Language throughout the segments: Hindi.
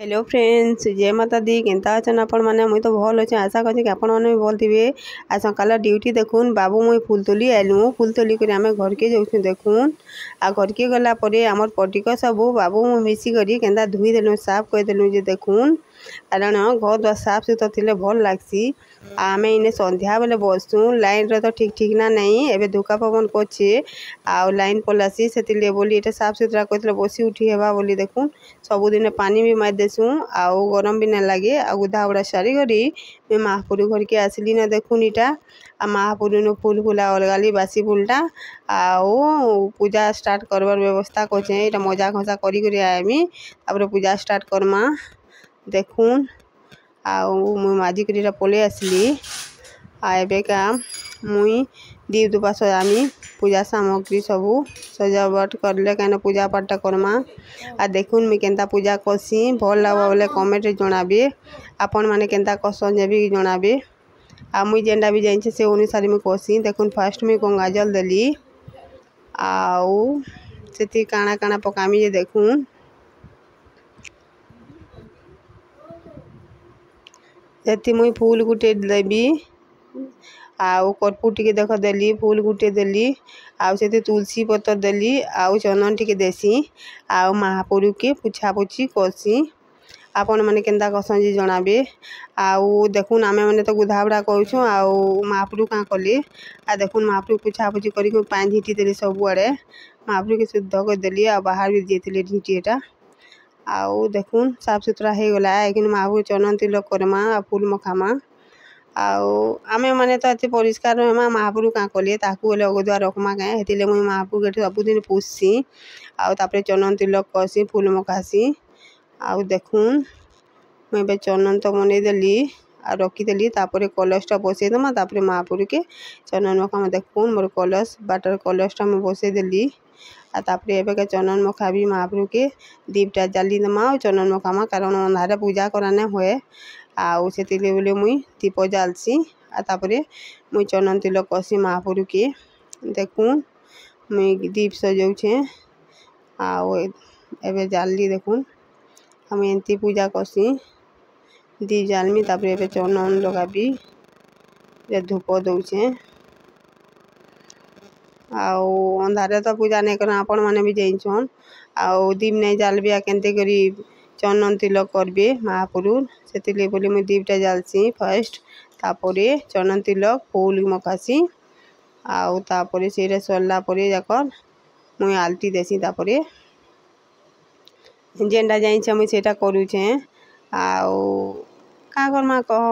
हेलो फ्रेंड्स, जय माता दी। केनता अछन आपण माने? मुई तो भल अच्छे। आशा करछि कि आपण माने भी भल थिबे। आ सकाल ड्यूटी देखुन बाबू मुई फूल तोली आइलु। फूल तोली कर आमे घर के जाउछु देखुन। आ घर के गला परे हमर पटिक सब बाबू मुई मिसी करी केनता धुई देलु, साफ कर देलु जे देखुन। कारण घर द्वार साफ सुथरा थिले भल लागसी। आमे इने संध्या बेले बसु। लाइन रे तो ठीक ठिकना नहीं। एबे धोका पवन करछे आ लाइन पलासी सेतिले बोली एटा साफ सुथरा करथिले बसी उठी हेबा बोली देखुन। सबुदिन पानी भी मार देसु आउ गरम भी ना लगे। आ गुधा उड़ा सारी करी मैं महापुर घर के आसली ना देखुन इटा। आ महापुर नु फूल फूला अलगाली बासी फूलटा आउ पूजा स्टार्ट करबार व्यवस्था करछे। इटा मजा खसा करी करी आमी तापर पूजा स्टार्ट करमा देखुन। आउ मुई माजी करी पले आसली। आ एबेका मुई दीप दुपा सजामी पूजा सामग्री सबू सजावट करले कहना पूजा पाठ करमा। आ देखुन मैं केनता पूजा करसी भल लागबा बोले कमेंट रे जणाबे। आपण माने केनता करसन जे भी जणाबे। आ मुई जेंडा भी जाइछे से अनुसार मैं करसी। देखुन फर्स्ट मैं गंगाजल देली आउ सेति काना काना पकामी जे देखुन। सेति मुई फूल गुटे देबी आउ कर्पूर टिके देख देली, फूल गुटे देली आउ सेति तुलसी पत्र देली आउ चंदन टिके देसी आउ महापुरु के पुछा पुछी करसी। आपण माने केनता करसन जे जणाबे। आउ देखुन आमे माने तो गुधाबड़ा कहूछु आउ महापुरु का कले। आ देखुन महापुरु पुछा पुछी करी को पानी झिटी देली सब आड़े। महापुरु के शुद्ध कर देली आ बाहर भी जेतिले झिटी एटा। आउ देखुन साफ सुथरा हे गला। एकिन महापुरु चंदन तिलक करमा आ फूल मखामा। आउ आमे माने तो एते परिष्कार हेमा महापुरु का कले ताकू बोले अगदुआ रखमा गए हेतिले मुई महापुरु के सबुदिन पुछसी आउ तापरे चंदन तिलक करसी फूल मखासी। आउ देखुन मैं बे चंदन तो मने देली आ रखी देली तापरे कलशटा बसै दमा तापरे महापुरु के चंदन मखामा देखुन मोर कलश बाटर कलशटा मैं बसै देली। आ तापरे एबे के चंदन मखा भी महापुरु के दीपटा जाली दमा और चंदन मखामा कारण अंधारे पूजा कराने होए। आउ सेतिले बोले मुई दीप जालसी आ तापरे मुई चंदन तिलक करसी महापुरु के देखुन मुई दीप सजौछे। आउ एबे जाली देखुन हम एंती पूजा करसी दीप जालमी तापरे एबे चंदन लगाबी जे धूप दउछे। आउ अंधारे तो पूजा नहीं करना आपण माने भी जाइछन। आउ दीप नहीं जालबे आ केनते करी चंदन तिलक करबे महापुरु सेतिले बोले मुई दीपटा जालसी फर्स्ट तापरे चंदन तिलक फूल मखासी आउ तापरे सेरे सरला परे जाकर मुई आलती देसी तापरे जेंडा जाइछे मुई सेटा करूछे। आउ का करमा कह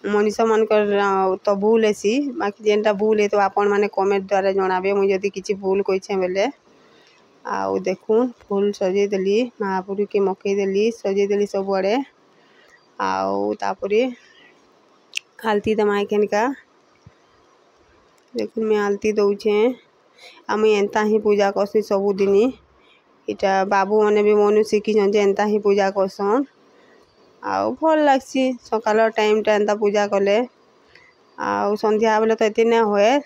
मनीष मानकर तो भूल हेसी बाकी जेनटा भूल है तो आपण माने कमेंट द्वारा जणाबे मुई जदी किछि भूल कइछे बेले। आउ देखुन फूल सजे देली महापुरु के मकई देली सजे देली सब आड़े। आउ तापरे आलती दमा केनका देखुन मैं आलती दउछे। आ मुई एंता ही पूजा करसी सबुदिनी। इटा बाबू माने भी मनु शिखिछन जे एंता ही पूजा करसन आउ भल लागसी सकाल टाइम टा एंता पूजा कले। आउ संध्या बेले तो एते ना होए।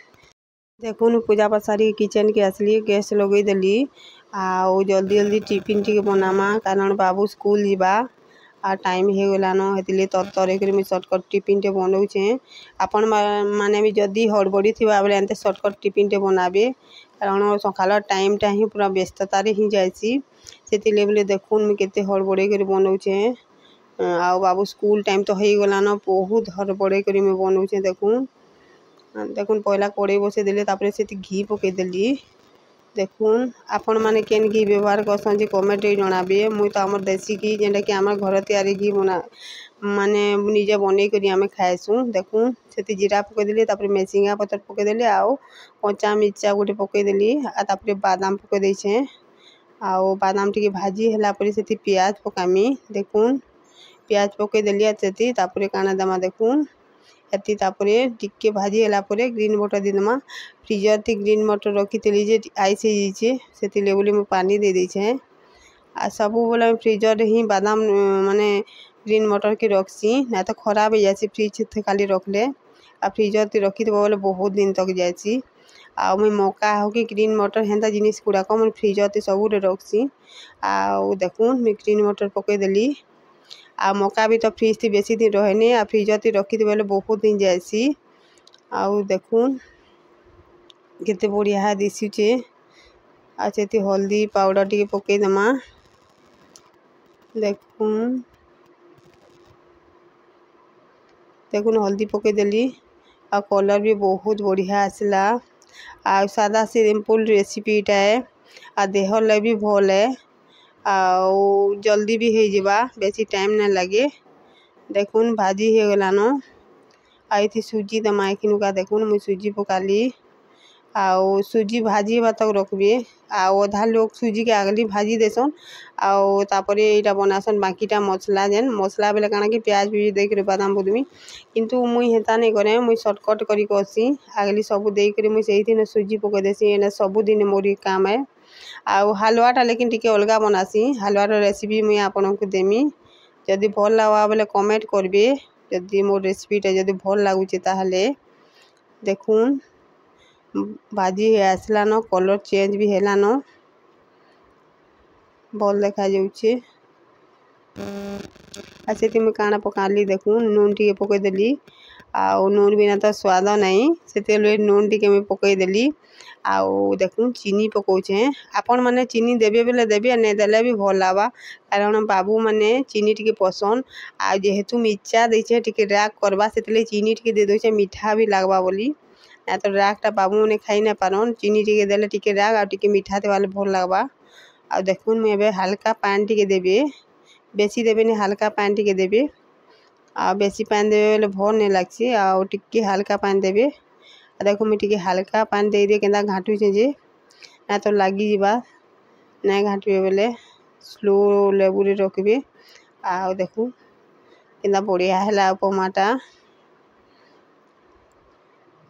देखुन पूजा पाठ सारी किचन के आसली गैस लगई देली आउ जल्दी जल्दी टिफिन टिके बनामा कारण बाबू स्कूल जीवा आ टाइम हे गलानो हेतिले तरतरे करी मैं शॉर्टकट टिफिन टे बनौछे। आपण माने भी जदी हड़बड़ी थिबा बेले एंते शॉर्टकट टिफिन टे बनाबे कारण सकाल टाइम टा ही पूरा व्यस्तता रे ही जायसी सेतिले बोले देखुन मैं केते हड़बड़ी करी बनौछे। आउ बाबू स्कूल टाइम तो हे गलानो बहुत हड़बड़ी करी मैं बनौछे देखुन। देखुन पहला कड़े बसे देले तापरे सेति घी पके देली देखुन। आपण माने केन घी व्यवहार करसन जे कमेंट रे जणाबे। मुई तो हमर देसी घी जेंडा कि हमर घर तैयारी घी बना माने निजे बनै करी आमे खाएसु। देखुन सेति जीरा पके देली तापरे मेसिंगा पत्तर पके देली आउ कच्चा मिर्चा गुटे पके देली आ तापरे बादाम पके देछे। आउ बादाम टिके भाजी हला परे सेति प्याज पकामी देखुन प्याज पके देली आ सेति तापरे काना दमा देखुन एति तापरे टिके भाजी हला परे ग्रीन मटर दिनमा फ्रीजर थी ग्रीन मटर रखी तेली जे आइस हे जाइछे सेति बोले मैं पानी दे देछे। आ सबू बोले फ्रीजर ही बादाम माने ग्रीन मटर के रखसी ना तो खराब हो जासी फ्रिज थे खाली रखले आ फ्रीजर थी रखी देबो बोले बहुत दिन तक जायसी। आ मुई मौका हो कि ग्रीन मटर हेन्ता जिनिस गुड़ाक मुई फ्रीजर थे सबू रखसी। आउ देखुन मैं ग्रीन मटर पके देली आ मका भी तो फ्रिज थी बेसी दिन रहे आ फ्रिज थी रखी बेले बहुत दिन जाएसी। आउ देखुन केते बढ़िया दिशुचे। आ सेति हल्दी पाउडर टी पकई दमा। देखुन देखुन हल्दी पकई देली आ कलर भी बहुत बढ़िया आसला। आ सादा सिंपल रेसिपी टा है आ देह ले भी भल है आ जल्दी भी हो जावा बेसी टाइम ना लगे। देखुन भाजी हो गलानो आई थी सूजी दमा का देखुन मुई सूजी पकाली आउ सूजी भाजी हेबा तक रखबे। आधा लोग सूजी के आगली भाजी देसन आउ तापरे एटा बनासन बाकीटा मसला जेन मसला बेले काना कि प्याज भी दे के बादाम बुदमी किंतु मुई हेता नहीं करे मुई शॉर्टकट करी करसी आगली सब दे के मुई सेही दिन सूजी पके देसी एने सब दिन मोरी काम है। आउ हलवाटा लेकिन टिके अलगा बनासी हलवार रेसिपी मुई आपन को देमी जदि भल लागवा बेले कमेंट करबे जदि मोर रेसिपीटा जदि भल लागुचे ताहले। देखुन भाजी हे आसलान कलर चेंज भी हेलान भल देखा जाउछे। आ सेति में काना पकाली देखुन नून टी पकई देली आउ नून बिना तो स्वाद नहीं सेते नून टी में पकई देली आउ देखुन चीनी पकाउछे आपण माने चीनी देबे बेले देबे नहीं देले भी भल लावा कारण बाबू माने चीनी टी पसंद आ जेहेतु मिर्चा देछे टिके राग करबा सेतले चीनी टी दे दोछे मीठा भी लागबा बोली ना तो रागटा बाबू मैंने खाई ना पारन चीनी टी देले टिके राग आ टिके मीठा देवाले भल लागबा। आ देखुन मैं एबे हल्का पानी टी देबे बेसी देबे नहीं हल्का पानी टी देबे आ बेसी पानी देबे बेले भल नहीं लागसी आ टिके हल्का पानी देबे। आ देखो मैं टिके हल्का पानी दे दे केंदा घाटुचे जे ना तो लागी जीवा नहीं घाटबे बेले स्लो लेवल रे रखबे। आ देखो केंदा बढ़िया हैला उपमाटा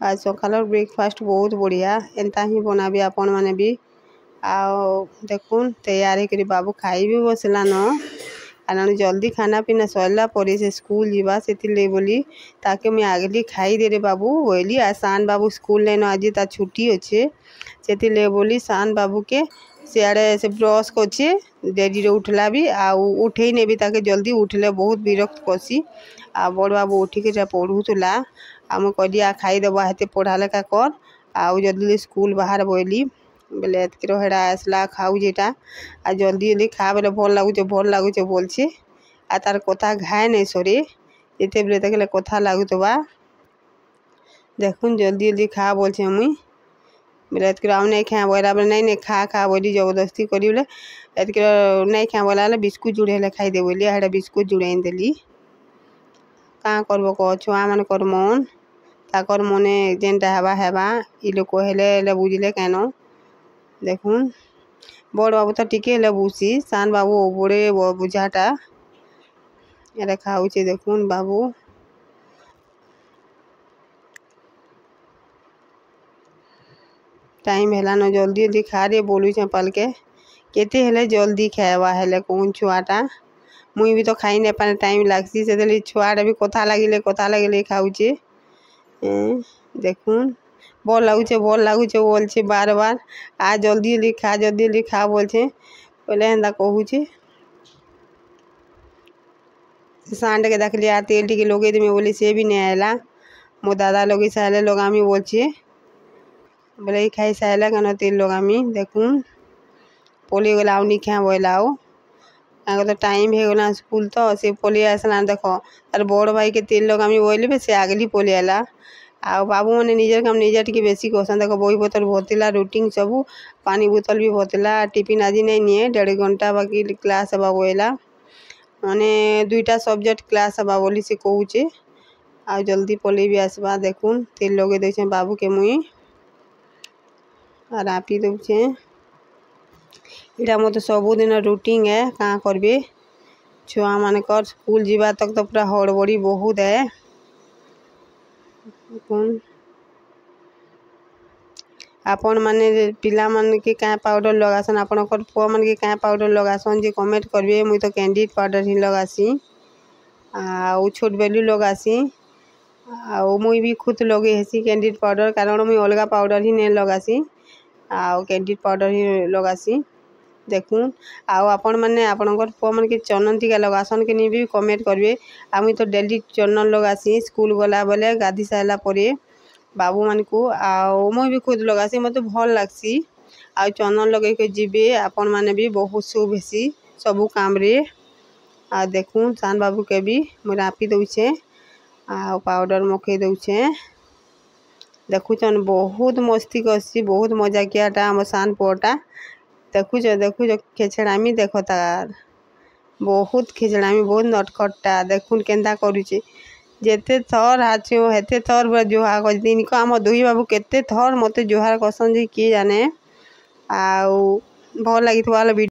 आज सकाल ब्रेकफास्ट बहुत बढ़िया एंता ही बनाबी आपण माने भी। आओ देखुन तैयारी करी बाबू खाई भी बसला न कारण जल्दी खाना पीना सरला परे से स्कूल जीवा से बोली ताके मैं आगली खाई दे रे बाबू बोली आ सान बाबू स्कूल लेन आज ता छुट्टी अच्छे से बोली सान बाबू के सियाड़े से ब्रश करछे डेरी रे उठला भी आ उठे नहीं भी ताके जल्दी उठले बहुत विरक्त करसी आ बड़ बाबू उठिक पढ़ुला आम कहली आ खाईदेव हेते पढ़ा लेखा कर आउ जल्दी स्कूल बाहर बोली बेले एतके हेड़ा आसला खाऊ जेटा आ जल्दी जल्दी खा बेले भल लागुचे बोलछे आ तार कथा घाए नहीं सरे एते बेले देखले कथा लागुतबा। देखुन जल्दी जल्दी खा बोलछे मुई बेले एतके आउ नहीं खाए बोला बेले नहीं खा खा बोली जबरदस्ती करी बोले एतके नहीं खाए बोला बिस्कुट जुड़े हेले खाई दे बोली हेड़ा बिस्कुट जुड़ाई देली का करबो कह छुआ मन कर मन ताकर मने जेनटा हेबा हेबा इ लोग कहले बुझले केन। देखुन बड़ बाबू तो टिके ले बुझी सान बाबू बड़े बुझाटा एरे खाऊचे। देखुन बाबू टाइम हेला न जल्दी जल्दी खा रे बोलू पल के केते हेले जल्दी खाएबा हेले कौन छुआटा मुई भी तो खाई नहीं पाने टाइम लागसी से छुआटा भी कथा लगिले खाऊचे। देखुन भल लागुचे बोलछे बार बार आ जल्दी जल्दी खा बोलछे पहले हेंदा कहूचे सांड के देखली आ तेल टिके लोगे में बोली से भी नहीं आएला मो दादा लोग साले लगामी बोलछे बोले खाई साइला कन तेल लगामी। देखुन पली गला नहीं खाए बोलाओ तो टाइम हो गला स्कूल तो से पली आसला देख तार बड़ भाई के तेल लगामी बोले से आगली पली आला आ बाबू मैंने निजर काम निजे टी बेसी कहसन देख बही बोतल भरतीला रुटीन सबू पानी बोतल भी भरतीला टिफिन आज नहीं निए 1.5 घंटा बाकी क्लास हवा बोला मैंने 2टा सब्जेक्ट क्लास हवा बोली से कहूचे आ जल्दी पली भी आसबा। देखुन तेल लगे दे बाबू के मुई आ रापी दौचे इटा मत सबुदिन रुटीन है कहाँ करबे छुआ मानकर स्कूल जीवा तक तो पूरा हड़बड़ी बहुत है। आपण माने पिला मन के क्या पाउडर लगासन आपण पुआ मन के क्या पाउडर लगासन जे कमेंट करबे मुई तो कैंडिड पाउडर ही लगासी आ छोट बेलू लगासी आ मुई भी खुद लगे हेसी कैंडिड पाउडर कारण मुई अलगा पाउडर ही नहीं लगासी आ कैंडिड पाउडर ही लगासी। देखून आपण मैंने आपणकर पुआ मन के चंदन टीका लगासन कि नहीं भी कमेंट करेंगे। आम तो डेली चंदन लगासी स्कूल गला बेले गाधी सारा पर बाबू मान को मुई भी खुद लगासी मत भल लगसी आ चंदन लगे के जीवे आपण मैंने भी बहुत शुभ हेसी सबू काम रे। आ देखून सान बाबू के भी मुझे रापी दौचे आ पाउडर मकई दौचे देखुचन बहुत मस्ती करसी बहुत मजा कियाटा आम सान पुअटा देखुच देखुच खेचड़ामी देख तार बहुत खेचड़ामी बहुत नटखटा देखुन केन्ता करुचे जेते थर हाचो हेते थर जुहार कर दिन को आम दुई बाबू केते थर मते जुहार करसन जे किए जाने आउ भल लगी